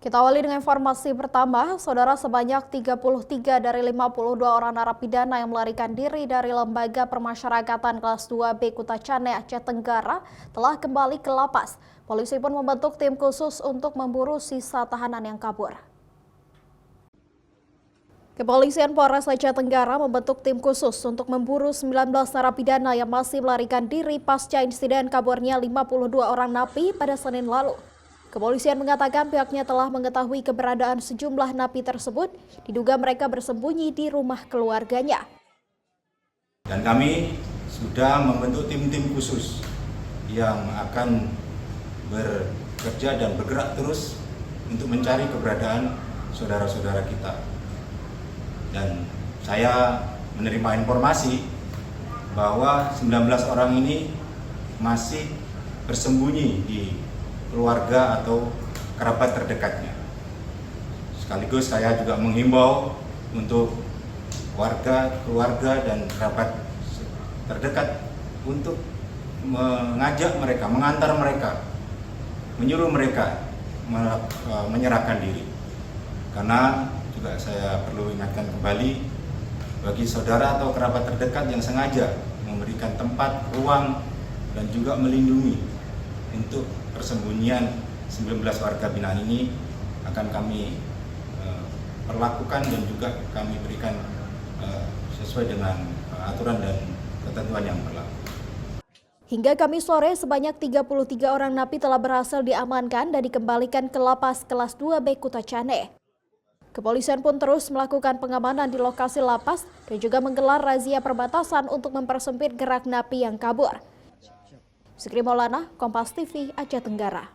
Kita awali dengan informasi pertama, saudara, sebanyak 33 dari 52 orang narapidana yang melarikan diri dari Lembaga Permasyarakatan kelas 2B Kutacane, Aceh Tenggara telah kembali ke lapas. Polisi pun membentuk tim khusus untuk memburu sisa tahanan yang kabur. Kepolisian Polres Aceh Tenggara membentuk tim khusus untuk memburu 19 narapidana yang masih melarikan diri pasca insiden kaburnya 52 orang napi pada Senin lalu. Kepolisian mengatakan pihaknya telah mengetahui keberadaan sejumlah napi tersebut, diduga mereka bersembunyi di rumah keluarganya. Dan kami sudah membentuk tim-tim khusus yang akan bekerja dan bergerak terus untuk mencari keberadaan saudara-saudara kita. Dan saya menerima informasi bahwa 19 orang ini masih bersembunyi di keluarga atau kerabat terdekatnya. Sekaligus saya juga menghimbau untuk warga, keluarga dan kerabat terdekat untuk mengajak mereka, mengantar mereka, menyuruh mereka menyerahkan diri. Karena juga saya perlu ingatkan kembali bagi saudara atau kerabat terdekat yang sengaja memberikan tempat, ruang dan juga melindungi untuk persembunyian 19 warga binaan ini akan kami perlakukan dan juga kami berikan sesuai dengan aturan dan ketentuan yang berlaku. Hingga Kamis sore, sebanyak 33 orang napi telah berhasil diamankan dan dikembalikan ke lapas kelas 2B Kutacane. Kepolisian pun terus melakukan pengamanan di lokasi lapas dan juga menggelar razia perbatasan untuk mempersempit gerak napi yang kabur. Zikri Maulana, Kompas TV, Aceh Tenggara.